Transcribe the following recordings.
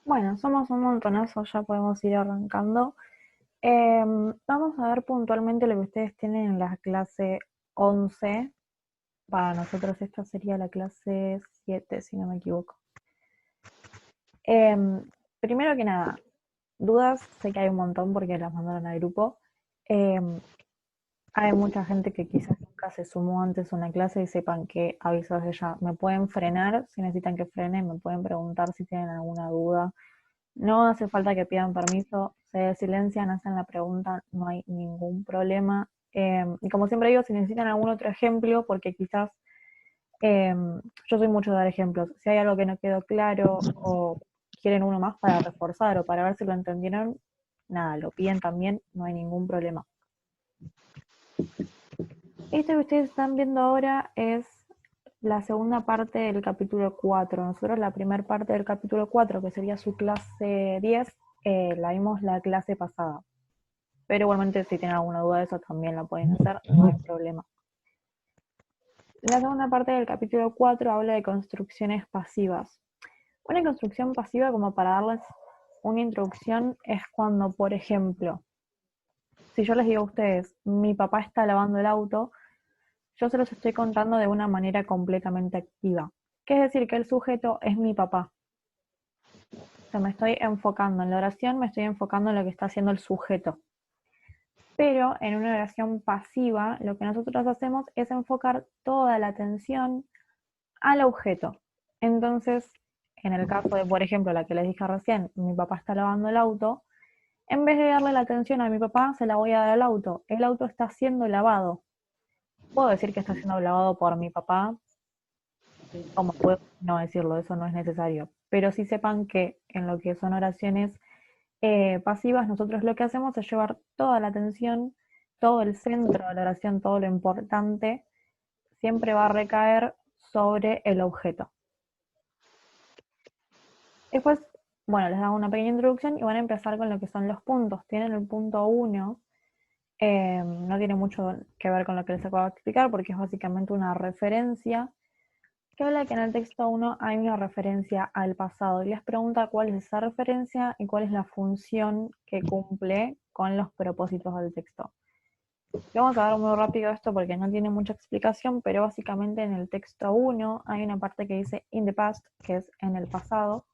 Bueno, somos un montonazo, ya podemos ir arrancando. Vamos a ver puntualmente lo que ustedes tienen en la clase 11. Para nosotros esta sería la clase 7, si no me equivoco. Em, Primero que nada, dudas, sé que hay un montón porque las mandaron al grupo. Em, Hay mucha gente que quizás nunca se sumó antes a una clase y sepan que avisos de ya me pueden frenar, si necesitan que frenen, me pueden preguntar si tienen alguna duda. No hace falta que pidan permiso, se silencian, hacen la pregunta, no hay ningún problema. Y como siempre digo, si necesitan algún otro ejemplo, porque quizás eh, yo soy mucho de dar ejemplos, si hay algo que no quedó claro o quieren uno más para reforzar o para ver si lo entendieron, nada, lo piden también, no hay ningún problema. Esto que ustedes están viendo ahora es la segunda parte del capítulo 4. Nosotros la primera parte del capítulo 4, que sería su clase 10, la vimos la clase pasada. Pero igualmente si tienen alguna duda de eso también la pueden hacer, no hay problema. La segunda parte del capítulo 4 habla de construcciones pasivas. Una construcción pasiva, como para darles una introducción, es cuando, por ejemplo, si yo les digo a ustedes, mi papá está lavando el auto, yo se los estoy contando de una manera completamente activa. ¿Qué es decir? Que el sujeto es mi papá. O sea, me estoy enfocando en la oración, me estoy enfocando en lo que está haciendo el sujeto. Pero en una oración pasiva, lo que nosotros hacemos es enfocar toda la atención al objeto. Entonces, en el caso de, por ejemplo, la que les dije recién, mi papá está lavando el auto, en vez de darle la atención a mi papá, se la voy a dar al auto. El auto está siendo lavado. Puedo decir que está siendo lavado por mi papá, como puedo no decirlo, eso no es necesario. Pero sí sepan que en lo que son oraciones pasivas, nosotros lo que hacemos es llevar toda la atención, todo el centro de la oración, todo lo importante, siempre va a recaer sobre el objeto. Después, bueno, les hago una pequeña introducción y van a empezar con lo que son los puntos. Tienen el punto 1, no tiene mucho que ver con lo que les acabo de explicar porque es básicamente una referencia que habla que en el texto 1 hay una referencia al pasado y les pregunta cuál es esa referencia y cuál es la función que cumple con los propósitos del texto. Le vamos a dar muy rápido esto porque no tiene mucha explicación, pero básicamente en el texto 1 hay una parte que dice in the past, que es en el pasado,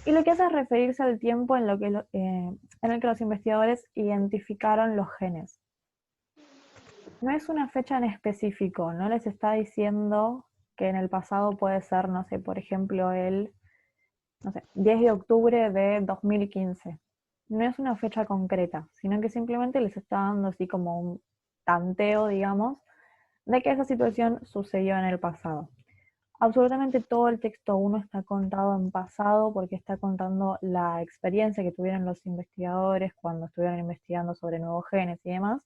y lo que hace es referirse al tiempo en el que los investigadores identificaron los genes. No es una fecha en específico, no les está diciendo que en el pasado puede ser, no sé, por ejemplo, el no sé, 10 de octubre de 2015. No es una fecha concreta, sino que simplemente les está dando así como un tanteo, digamos, de que esa situación sucedió en el pasado. Absolutamente todo el texto 1 está contado en pasado porque está contando la experiencia que tuvieron los investigadores cuando estuvieron investigando sobre nuevos genes y demás,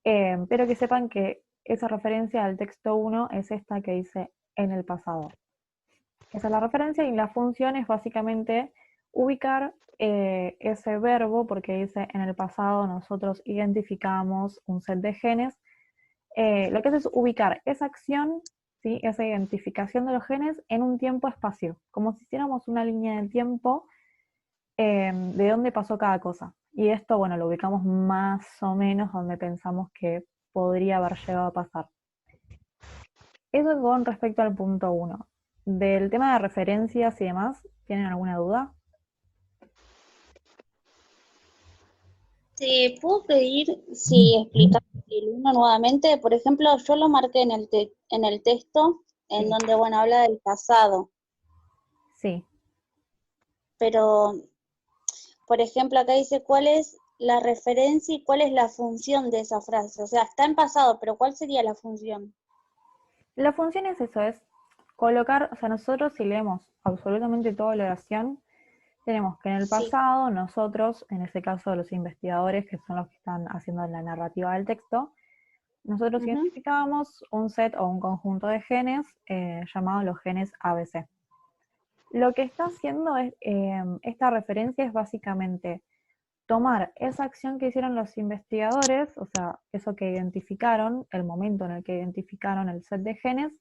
pero que sepan que esa referencia al texto 1 es esta que dice en el pasado. Esa es la referencia y la función es básicamente ubicar ese verbo, porque dice en el pasado nosotros identificamos un set de genes. Lo que hace es ubicar esa acción, ¿sí? Esa identificación de los genes en un tiempo-espacio, como si hiciéramos una línea de tiempo de dónde pasó cada cosa. Y esto, bueno, lo ubicamos más o menos donde pensamos que podría haber llegado a pasar. Eso con respecto al punto uno. Del tema de referencias y demás, ¿tienen alguna duda? ¿Te puedo pedir si explicas el uno nuevamente? Por ejemplo, yo lo marqué en en el texto, en Sí, donde, bueno, habla del pasado, sí. pero, por ejemplo, acá dice cuál es la referencia y cuál es la función de esa frase. O sea, está en pasado, pero ¿cuál sería la función? La función es eso, es colocar, o sea, nosotros si leemos absolutamente toda la oración, tenemos que en el Sí. pasado nosotros, en este caso los investigadores, que son los que están haciendo la narrativa del texto, nosotros Ujú. identificábamos un set o un conjunto de genes llamados los genes ABC. Lo que está haciendo es, esta referencia es básicamente tomar esa acción que hicieron los investigadores, o sea, eso que identificaron, el momento en el que identificaron el set de genes,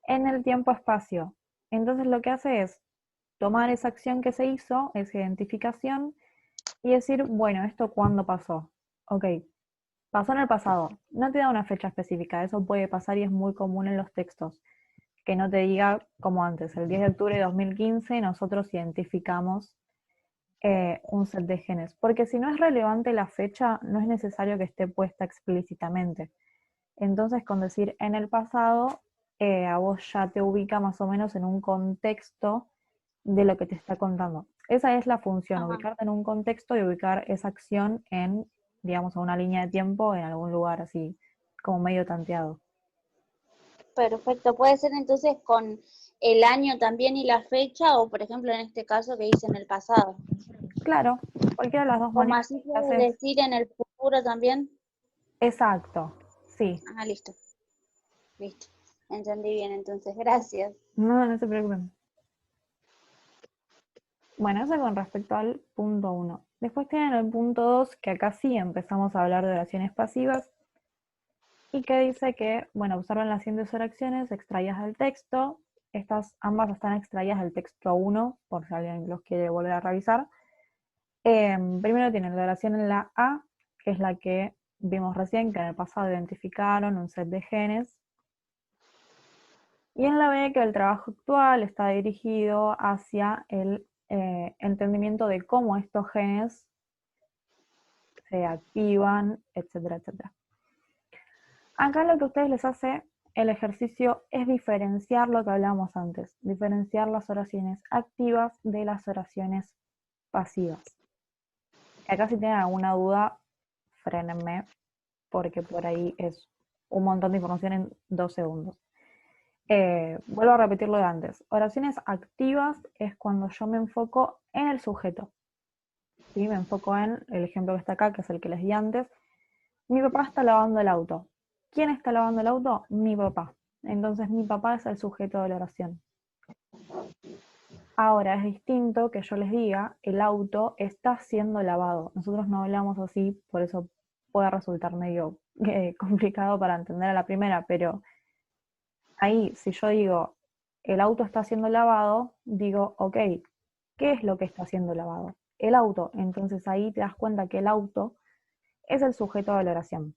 en el tiempo-espacio. Entonces lo que hace es tomar esa acción que se hizo, esa identificación, y decir, bueno, ¿esto cuándo pasó? Ok, pasó en el pasado. No te da una fecha específica, eso puede pasar y es muy común en los textos. Que no te diga como antes, el 10 de octubre de 2015 nosotros identificamos un set de genes. Porque si no es relevante la fecha, no es necesario que esté puesta explícitamente. Entonces, con decir en el pasado, a vos ya te ubica más o menos en un contexto de lo que te está contando. Esa es la función, Ajá. ubicarte en un contexto y ubicar esa acción en, digamos, a una línea de tiempo en algún lugar así, como medio tanteado. Perfecto. Puede ser entonces con el año también y la fecha, o por ejemplo en este caso que hice en el pasado. Claro, cualquiera de las dos Como maneras así que puede haces. decir en el futuro también. Exacto, sí. Ah, listo, listo. Entendí bien, entonces, gracias. No, no se preocupen. Bueno, eso con respecto al punto uno. Después tienen el punto 2, que acá sí empezamos a hablar de oraciones pasivas, y que dice que, bueno, observen las siguientes oraciones extraídas del texto. Estas ambas están extraídas del texto uno, por si alguien los quiere volver a revisar. Primero tienen la oración en la A, que es la que vimos recién, que en el pasado identificaron un set de genes. Y en la B, que el trabajo actual está dirigido hacia el entendimiento de cómo estos genes se activan, etcétera, etcétera. Acá lo que a ustedes les hace el ejercicio es diferenciar lo que hablábamos antes, diferenciar las oraciones activas de las oraciones pasivas. Acá si tienen alguna duda, frénenme, porque por ahí es un montón de información en 2 segundos. Vuelvo a repetir lo de antes. Oraciones activas es cuando yo me enfoco en el sujeto. ¿Sí? Me enfoco en el ejemplo que está acá, que es el que les di antes. Mi papá está lavando el auto. ¿Quién está lavando el auto? Mi papá. Entonces mi papá es el sujeto de la oración. Ahora es distinto que yo les diga, el auto está siendo lavado. Nosotros no hablamos así, por eso puede resultar medio complicado para entender a la primera, pero ahí si yo digo, el auto está siendo lavado, digo, ok, ¿qué es lo que está siendo lavado? El auto. Entonces ahí te das cuenta que el auto es el sujeto de la oración.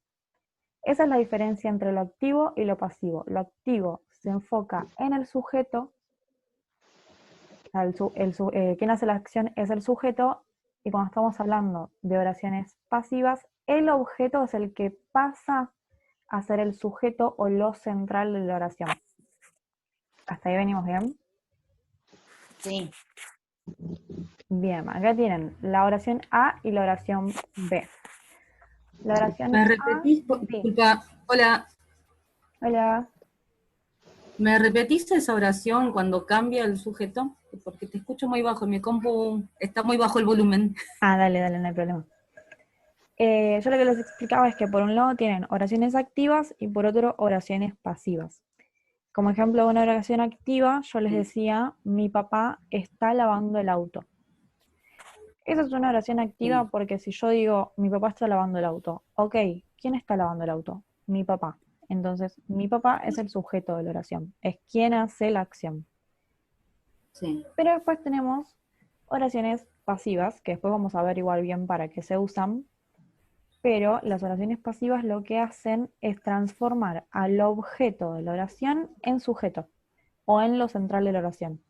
Esa es la diferencia entre lo activo y lo pasivo. Lo activo se enfoca en el sujeto, quien hace la acción es el sujeto, y cuando estamos hablando de oraciones pasivas, el objeto es el que pasa a ser el sujeto o lo central de la oración. ¿Hasta ahí venimos bien? Sí. Bien, acá tienen la oración A y la oración B. La oración ¿Me A, repetís? sí. Disculpa, hola, Hola. ¿me repetís esa oración cuando cambia el sujeto? Porque te escucho muy bajo, en mi compu está muy bajo el volumen. Ah, dale, dale, no hay problema. Yo lo que les explicaba es que por un lado tienen oraciones activas y por otro oraciones pasivas. Como ejemplo de una oración activa, yo les decía, mi papá está lavando el auto. Esa es una oración activa Sí, porque si yo digo, mi papá está lavando el auto, ok, ¿quién está lavando el auto? Mi papá. Entonces, mi papá es el sujeto de la oración, es quien hace la acción. sí. Pero después tenemos oraciones pasivas, que después vamos a ver igual bien para qué se usan, pero las oraciones pasivas lo que hacen es transformar al objeto de la oración en sujeto o en lo central de la oración.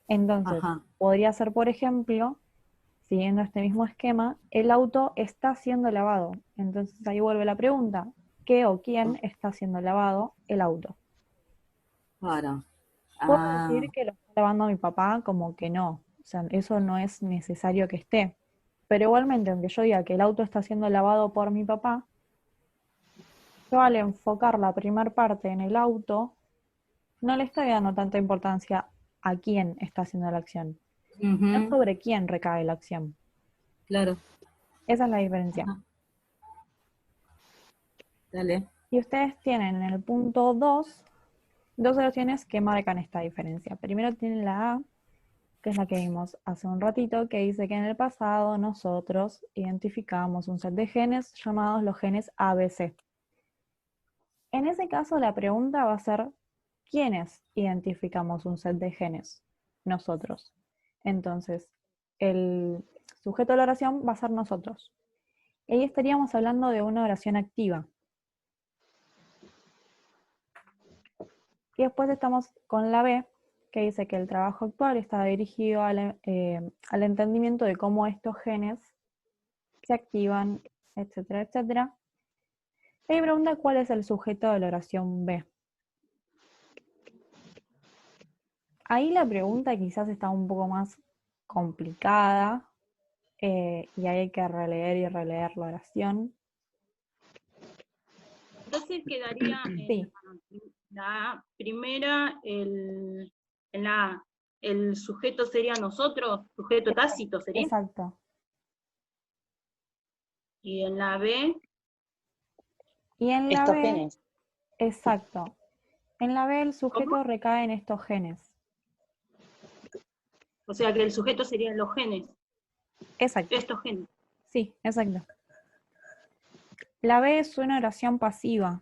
Entonces, Ajá. podría ser, por ejemplo, siguiendo este mismo esquema, el auto está siendo lavado. Entonces ahí vuelve la pregunta, ¿qué o quién está siendo lavado? El auto. Claro. Puedo Ah, decir que lo está lavando mi papá, como que no. O sea, eso no es necesario que esté. Pero igualmente, aunque yo diga que el auto está siendo lavado por mi papá, yo al enfocar la primera parte en el auto, no le estoy dando tanta importancia a quién está haciendo la acción, no ujú, sobre quién recae la acción. claro. Esa es la diferencia. Ajá, dale. Y ustedes tienen en el punto 2 dos oraciones que marcan esta diferencia. Primero tienen la A, que es la que vimos hace un ratito, que dice que en el pasado nosotros identificamos un set de genes llamados los genes ABC. En ese caso la pregunta va a ser, ¿quiénes identificamos un set de genes? Nosotros. Entonces, el sujeto de la oración va a ser nosotros. Y ahí estaríamos hablando de una oración activa. Y después estamos con la B, que dice que el trabajo actual está dirigido al entendimiento de cómo estos genes se activan, etcétera, etcétera. Y me pregunta cuál es el sujeto de la oración B. Ahí la pregunta quizás está un poco más complicada, y hay que releer y releer la oración. Entonces quedaría Sí. la primera, en la A, el sujeto sería nosotros, sujeto tácito sería. Exacto. Y en la B, Y en la Estos B, genes. exacto. En la B el sujeto ¿cómo? recae en estos genes. O sea que el sujeto serían los genes, Exacto. estos genes. Sí, exacto. La B es una oración pasiva,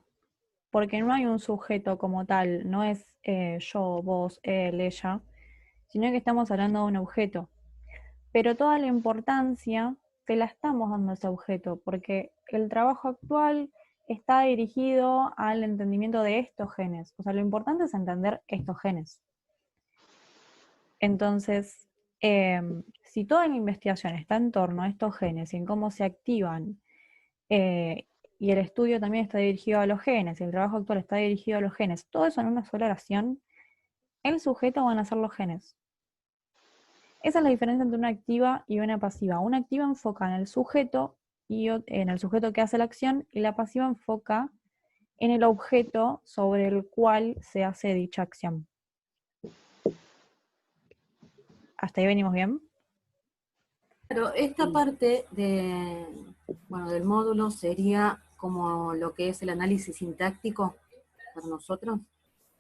porque no hay un sujeto como tal, no es yo, vos, él, ella, sino que estamos hablando de un objeto. Pero toda la importancia te la estamos dando a ese objeto, porque el trabajo actual está dirigido al entendimiento de estos genes. O sea, lo importante es entender estos genes. Entonces, si toda la investigación está en torno a estos genes y en cómo se activan, y el estudio también está dirigido a los genes, y el trabajo actual está dirigido a los genes, todo eso en una sola oración, el sujeto van a ser los genes. Esa es la diferencia entre una activa y una pasiva. Una activa enfoca en el sujeto y en el sujeto que hace la acción, y la pasiva enfoca en el objeto sobre el cual se hace dicha acción. ¿Hasta ahí venimos bien? Pero esta parte del módulo sería como lo que es el análisis sintáctico para nosotros.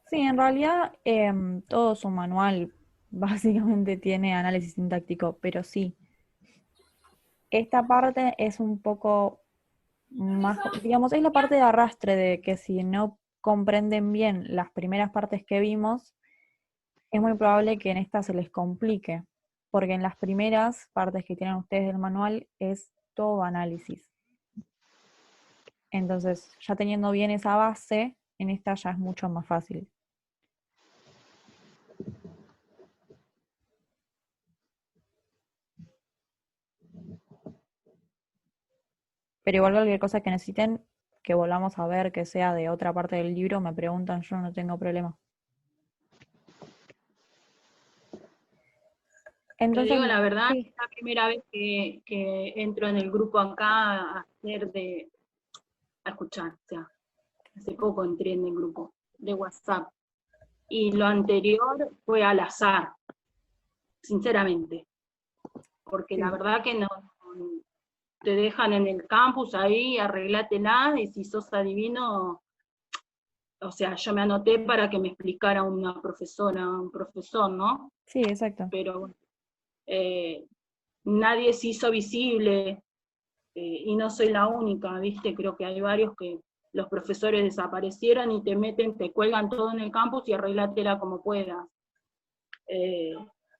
Sí, en realidad todo su manual básicamente tiene análisis sintáctico, pero sí. Esta parte es un poco más, digamos, es la parte de arrastre de que si no comprenden bien las primeras partes que vimos, es muy probable que en esta se les complique, porque en las primeras partes que tienen ustedes del manual es todo análisis. Entonces, ya teniendo bien esa base, en esta ya es mucho más fácil. Pero igual cualquier cosa que necesiten, que volvamos a ver, que sea de otra parte del libro, me preguntan, yo no tengo problema. Te Entonces, digo la verdad, sí, es la primera vez que entro en el grupo acá a escuchar, o sea, hace poco entré en el grupo de WhatsApp. Y lo anterior fue al azar, sinceramente. Porque sí. la verdad que no te dejan en el campus ahí, arreglátela, y si sos adivino, o sea, yo me anoté para que me explicara una profesora, un profesor, ¿no? Sí, exacto. Pero nadie se hizo visible, y no soy la única, ¿viste? Creo que hay varios que los profesores desaparecieron y te meten, te cuelgan todo en el campus y arreglátela como puedas.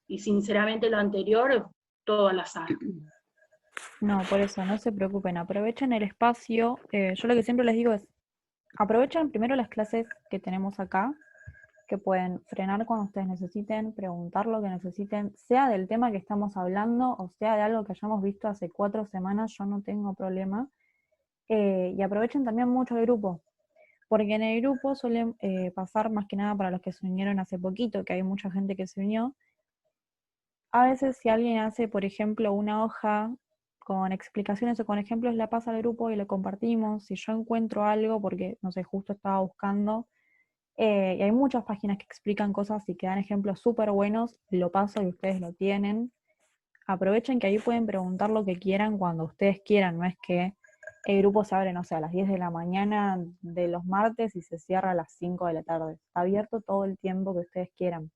Y sinceramente lo anterior, todo al azar. No, por eso, no se preocupen, aprovechen el espacio. Yo lo que siempre les digo es, aprovechen primero las clases que tenemos acá, que pueden frenar cuando ustedes necesiten, preguntar lo que necesiten, sea del tema que estamos hablando o sea de algo que hayamos visto hace 4 semanas, yo no tengo problema. Y aprovechen también mucho el grupo, porque en el grupo suelen pasar, más que nada para los que se unieron hace poquito, que hay mucha gente que se unió. A veces si alguien hace, por ejemplo, una hoja con explicaciones o con ejemplos, la pasa al grupo y lo compartimos. Si yo encuentro algo, porque, no sé, justo estaba buscando, y hay muchas páginas que explican cosas y que dan ejemplos súper buenos, lo paso y ustedes lo tienen. Aprovechen que ahí pueden preguntar lo que quieran cuando ustedes quieran, no es que el grupo se abre, no sé, a las 10 de la mañana de los martes y se cierra a las 5 de la tarde. Está abierto todo el tiempo que ustedes quieran.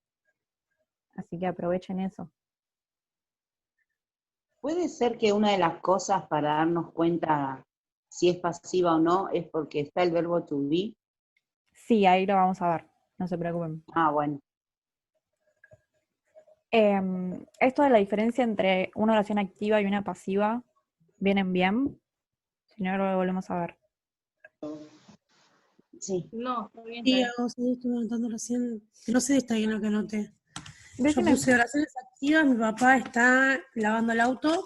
Así que aprovechen eso. Puede ser que una de las cosas para darnos cuenta si es pasiva o no es porque está el verbo to be. Sí, ahí lo vamos a ver, no se preocupen. Ah, bueno. Esto de la diferencia entre una oración activa y una pasiva, ¿vienen bien? Si no, lo volvemos a ver. Sí. No, está bien, Sí, está bien. sí, estuve anotando recién. No sé si está bien lo que anoté. Yo Decime. puse oraciones activas, mi papá está lavando el auto,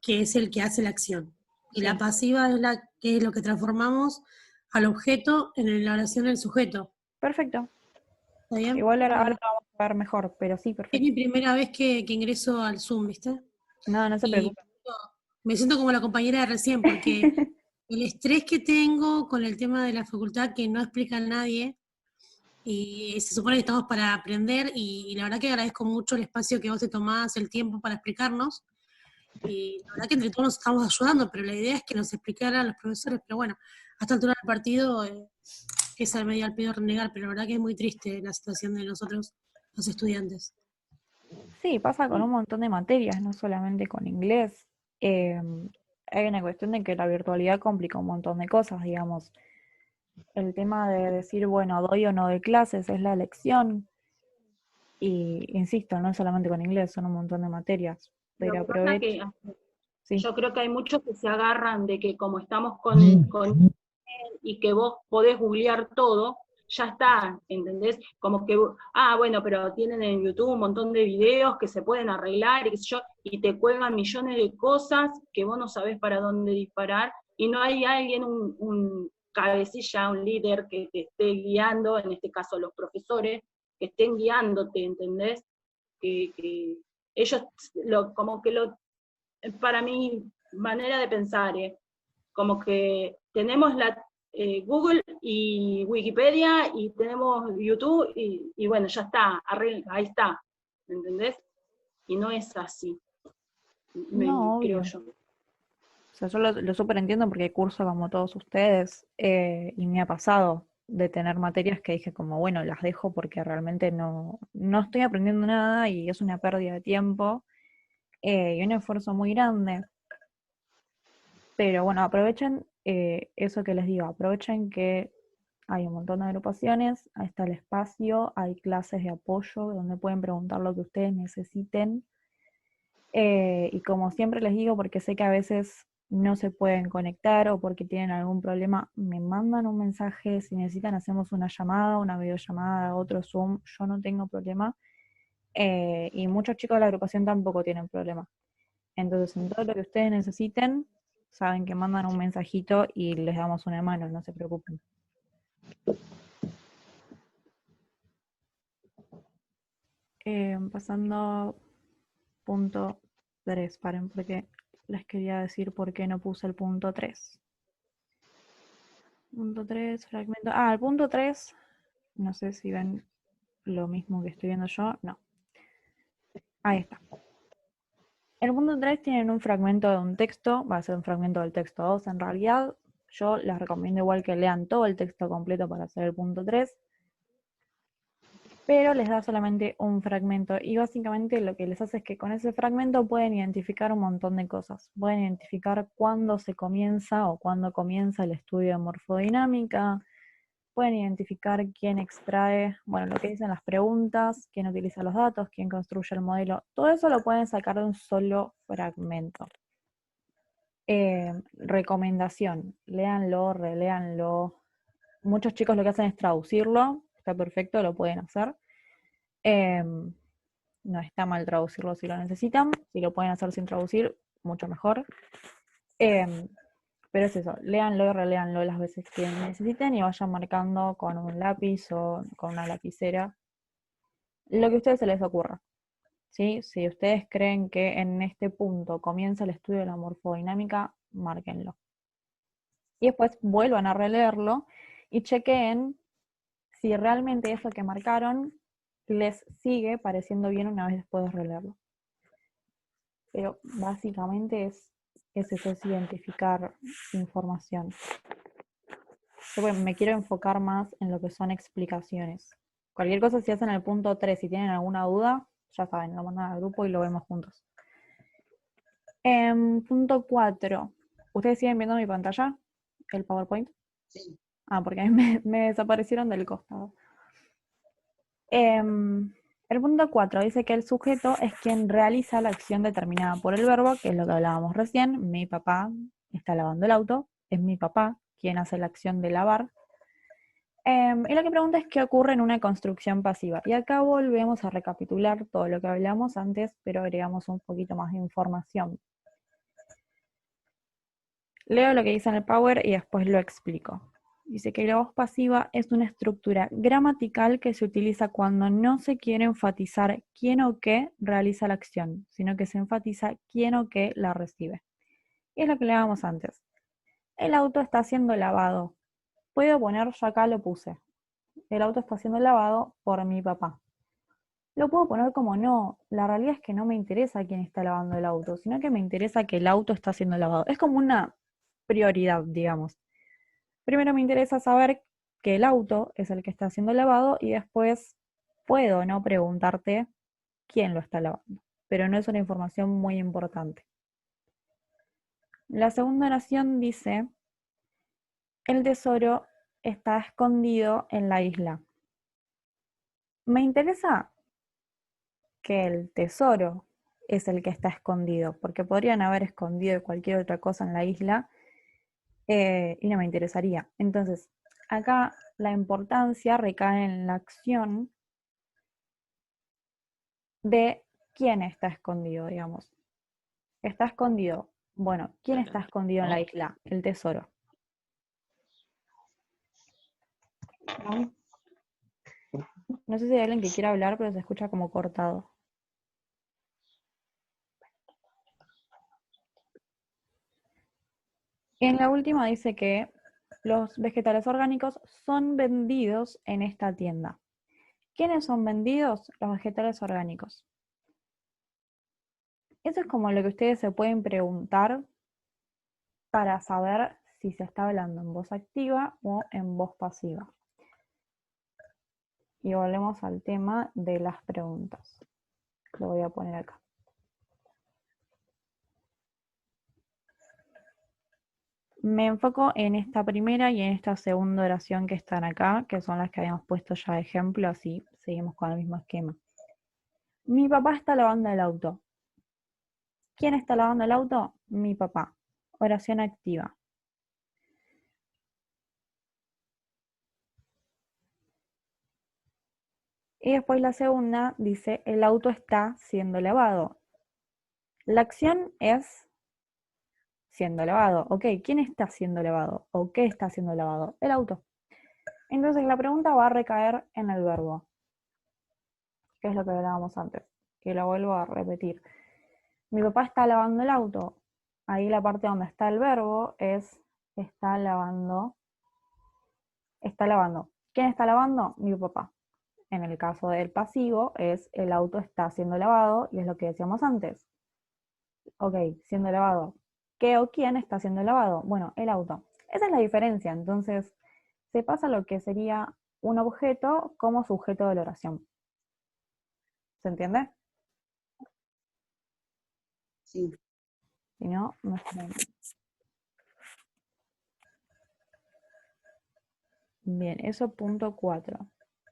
que es el que hace la acción. Y la Sí. pasiva es la que es lo que transformamos al objeto en la oración del sujeto. Perfecto. ¿Está bien? Igual ahora Bueno, lo vamos a ver mejor, pero sí, es perfecto. mi primera vez que ingreso al Zoom, ¿viste? No, no se Y preocupe. me siento como la compañera de recién, porque el estrés que tengo con el tema de la facultad que no explica a nadie, y se supone que estamos para aprender, y la verdad que agradezco mucho el espacio que vos te tomás, el tiempo para explicarnos, y la verdad que entre todos nos estamos ayudando, pero la idea es que nos explicaran los profesores, pero bueno, a esta altura del partido es al medio al pedo renegar, pero la verdad que es muy triste la situación de nosotros, los estudiantes. Sí, pasa con un montón de materias, no solamente con inglés. Eh, Hay una cuestión de que la virtualidad complica un montón de cosas, digamos. El tema de decir, bueno, doy o no doy clases es la elección. Y insisto, no es solamente con inglés, son un montón de materias. Lo Pero que pasa aprovecho. que Sí, yo creo que hay muchos que se agarran de que como estamos con y que vos podés googlear todo, ya está, ¿entendés? Como que, bueno, pero tienen en YouTube un montón de videos que se pueden arreglar y qué sé yo, y te cuelgan millones de cosas que vos no sabés para dónde disparar, y no hay alguien, un cabecilla, un líder que te esté guiando, en este caso los profesores, que estén guiándote, ¿entendés? Que ellos, como que para mi manera de pensar, como que tenemos Google y Wikipedia y tenemos YouTube y bueno, ya está, ahí está, ¿me entendés? Y no es así, no, creo obvio. yo. O sea, yo lo súper entiendo porque curso como todos ustedes y me ha pasado de tener materias que dije como, bueno, las dejo porque realmente no estoy aprendiendo nada y es una pérdida de tiempo y un esfuerzo muy grande. Pero bueno, aprovechen eso que les digo, aprovechen que hay un montón de agrupaciones, ahí está el espacio, hay clases de apoyo donde pueden preguntar lo que ustedes necesiten. Y como siempre les digo, porque sé que a veces no se pueden conectar o porque tienen algún problema, me mandan un mensaje, si necesitan hacemos una llamada, una videollamada, otro Zoom, yo no tengo problema. Y muchos chicos de la agrupación tampoco tienen problema. Entonces, en todo lo que ustedes necesiten, saben que mandan un mensajito y les damos una mano, no se preocupen. Pasando punto 3, paren, porque les quería decir por qué no puse el punto 3. Punto 3, fragmento. El punto 3, no sé si ven lo mismo que estoy viendo yo. No. Ahí está. El punto 3 tienen un fragmento de un texto, va a ser un fragmento del texto 2 en realidad. Yo les recomiendo igual que lean todo el texto completo para hacer el punto 3, pero les da solamente un fragmento y básicamente lo que les hace es que con ese fragmento pueden identificar un montón de cosas. Pueden identificar cuándo se comienza o cuándo comienza el estudio de morfodinámica, pueden identificar quién extrae, bueno, lo que dicen las preguntas, quién utiliza los datos, quién construye el modelo. Todo eso lo pueden sacar de un solo fragmento. Recomendación, léanlo, reléanlo. Muchos chicos lo que hacen es traducirlo, está perfecto, lo pueden hacer. No está mal traducirlo si lo necesitan, si lo pueden hacer sin traducir, mucho mejor. Pero es eso, léanlo y reléanlo las veces que necesiten y vayan marcando con un lápiz o con una lapicera lo que a ustedes se les ocurra. ¿Sí? Si ustedes creen que en este punto comienza el estudio de la morfodinámica, márquenlo. Y después vuelvan a releerlo y chequeen si realmente eso que marcaron les sigue pareciendo bien una vez después de releerlo. Pero básicamente es eso, es identificar información. Yo me quiero enfocar más en lo que son explicaciones. Cualquier cosa, si hacen el punto 3, si tienen alguna duda, ya saben, lo mandan al grupo y lo vemos juntos. Punto 4. ¿Ustedes siguen viendo mi pantalla? ¿El PowerPoint? Sí. Porque me desaparecieron del costado. El punto 4 dice que el sujeto es quien realiza la acción determinada por el verbo, que es lo que hablábamos recién. Mi papá está lavando el auto. Es mi papá quien hace la acción de lavar. Y lo que pregunta es qué ocurre en una construcción pasiva. Y acá volvemos a recapitular todo lo que hablamos antes, pero agregamos un poquito más de información. Leo lo que dice en el Power y después lo explico. Dice que la voz pasiva es una estructura gramatical que se utiliza cuando no se quiere enfatizar quién o qué realiza la acción, sino que se enfatiza quién o qué la recibe. Y es lo que leíamos antes. El auto está siendo lavado. Puedo poner, yo acá lo puse. El auto está siendo lavado por mi papá. Lo puedo poner como no. La realidad es que no me interesa quién está lavando el auto, sino que me interesa que el auto está siendo lavado. Es como una prioridad, digamos. Primero me interesa saber que el auto es el que está siendo lavado y después puedo no preguntarte quién lo está lavando. Pero no es una información muy importante. La segunda oración dice, el tesoro está escondido en la isla. Me interesa que el tesoro es el que está escondido, porque podrían haber escondido cualquier otra cosa en la isla y no me interesaría. Entonces, acá la importancia recae en la acción de quién está escondido, digamos. Está escondido. Bueno, ¿quién está escondido en la isla? El tesoro. No sé si hay alguien que quiera hablar, pero se escucha como cortado. En la última dice que los vegetales orgánicos son vendidos en esta tienda. ¿Quiénes son vendidos? Los vegetales orgánicos. Eso es como lo que ustedes se pueden preguntar para saber si se está hablando en voz activa o en voz pasiva. Y volvemos al tema de las preguntas. Lo voy a poner acá. Me enfoco en esta primera y en esta segunda oración que están acá, que son las que habíamos puesto ya de ejemplo, así seguimos con el mismo esquema. Mi papá está lavando el auto. ¿Quién está lavando el auto? Mi papá. Oración activa. Y después la segunda dice, el auto está siendo lavado. La acción es siendo lavado. Ok, ¿quién está siendo lavado? ¿O qué está siendo lavado? El auto. Entonces la pregunta va a recaer en el verbo, que es lo que hablábamos antes, que lo vuelvo a repetir. Mi papá está lavando el auto. Ahí la parte donde está el verbo es está lavando. Está lavando. ¿Quién está lavando? Mi papá. En el caso del pasivo es el auto está siendo lavado y es lo que decíamos antes. Ok, siendo lavado. ¿Qué o quién está siendo lavado? Bueno, el auto. Esa es la diferencia. Entonces, se pasa lo que sería un objeto como sujeto de la oración. ¿Se entiende? Sí. Si no, no está bien. Bien, eso punto 4.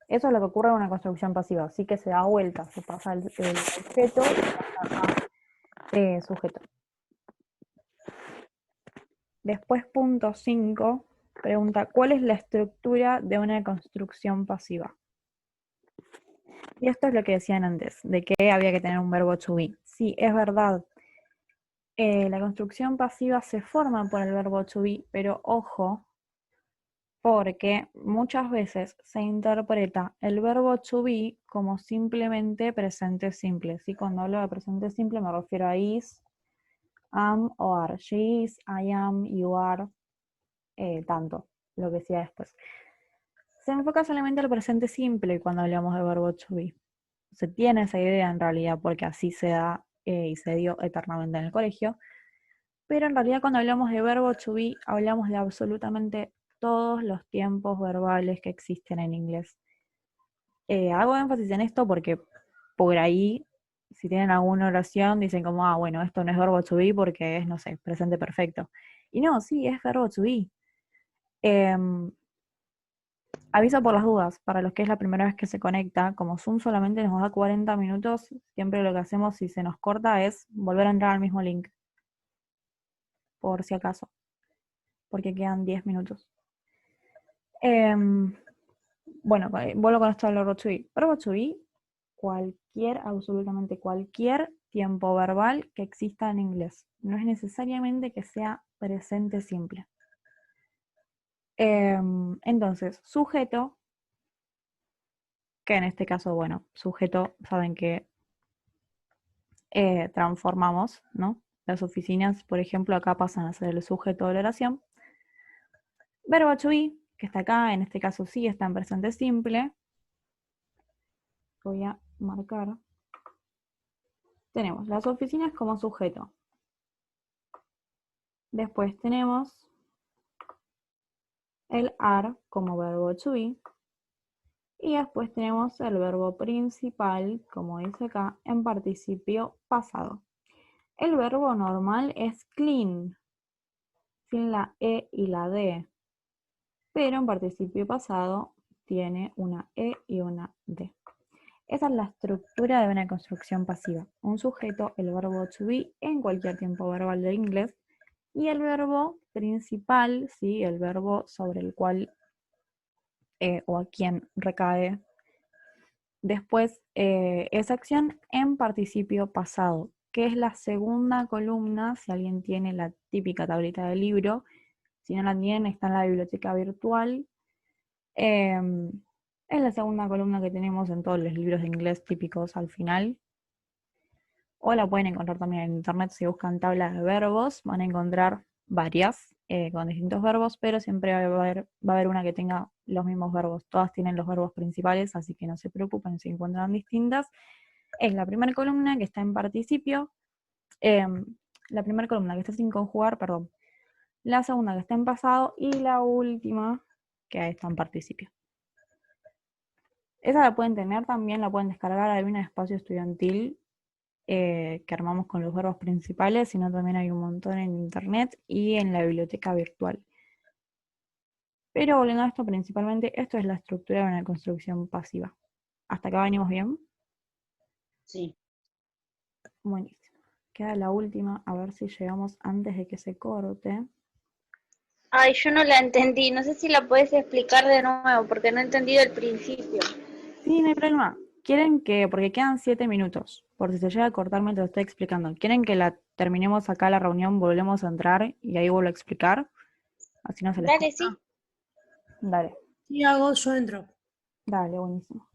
Eso es lo que ocurre en una construcción pasiva. Así que se da vuelta, se pasa el objeto y pasa a sujeto. Después punto 5 pregunta, ¿cuál es la estructura de una construcción pasiva? Y esto es lo que decían antes, de que había que tener un verbo to be. Sí, es verdad. La construcción pasiva se forma por el verbo to be, pero ojo, porque muchas veces se interpreta el verbo to be como simplemente presente simple. ¿Sí? Cuando hablo de presente simple me refiero a is, am o are. She is, I am, you are, tanto, lo que sea después. Se enfoca solamente al presente simple cuando hablamos de verbo to be. Se tiene esa idea en realidad porque así se da y se dio eternamente en el colegio. Pero en realidad cuando hablamos de verbo to be, hablamos de absolutamente todos los tiempos verbales que existen en inglés. Hago énfasis en esto porque por ahí, si tienen alguna oración, dicen como, ah, bueno, esto no es verbo to be porque es, no sé, presente perfecto. Y no, sí, es verbo to be. Aviso por las dudas, para los que es la primera vez que se conecta, como Zoom solamente nos da 40 minutos, siempre lo que hacemos si se nos corta es volver a entrar al mismo link, por si acaso, porque quedan 10 minutos. Bueno, vuelvo con esto del verbo to be. Verbo to be, absolutamente cualquier tiempo verbal que exista en inglés. No es necesariamente que sea presente simple. Entonces, sujeto, que en este caso, bueno, sujeto, saben que transformamos, ¿no? Las oficinas, por ejemplo, acá pasan a ser el sujeto de la oración. Verbo to be, que está acá, en este caso sí está en presente simple. Voy a marcar. Tenemos las oficinas como sujeto. Después tenemos el are como verbo to be. Y después tenemos el verbo principal, como dice acá, en participio pasado. El verbo normal es clean, sin la E y la D. Pero en participio pasado tiene una E y una D. Esa es la estructura de una construcción pasiva. Un sujeto, el verbo to be, en cualquier tiempo verbal del inglés, y el verbo principal, ¿sí? El verbo sobre el cual o a quien recae después esa acción en participio pasado, que es la segunda columna, si alguien tiene la típica tablita del libro, si no la tienen, está en la biblioteca virtual. Es la segunda columna que tenemos en todos los libros de inglés típicos al final. O la pueden encontrar también en internet si buscan tablas de verbos. Van a encontrar varias con distintos verbos, pero siempre va a haber una que tenga los mismos verbos. Todas tienen los verbos principales, así que no se preocupen si encuentran distintas. Es la primera columna que está en participio. La primera columna que está sin conjugar, perdón. La segunda que está en pasado y la última que está en participio. Esa la pueden tener también, la pueden descargar, hay un espacio estudiantil que armamos con los verbos principales, sino también hay un montón en internet y en la biblioteca virtual. Pero volviendo a esto, principalmente, esto es la estructura de una construcción pasiva. ¿Hasta acá venimos bien? Sí. Buenísimo. Queda la última, a ver si llegamos antes de que se corte. Ay, yo no la entendí. No sé si la puedes explicar de nuevo, porque no he entendido el principio. Sí, no hay problema. ¿Quieren que, porque quedan 7 minutos, por si se llega a cortar mientras estoy explicando, ¿quieren que la terminemos acá la reunión, volvemos a entrar y ahí vuelvo a explicar? Así no se les Dale, corta. sí. Dale, Sí, hago, yo entro. dale, buenísimo.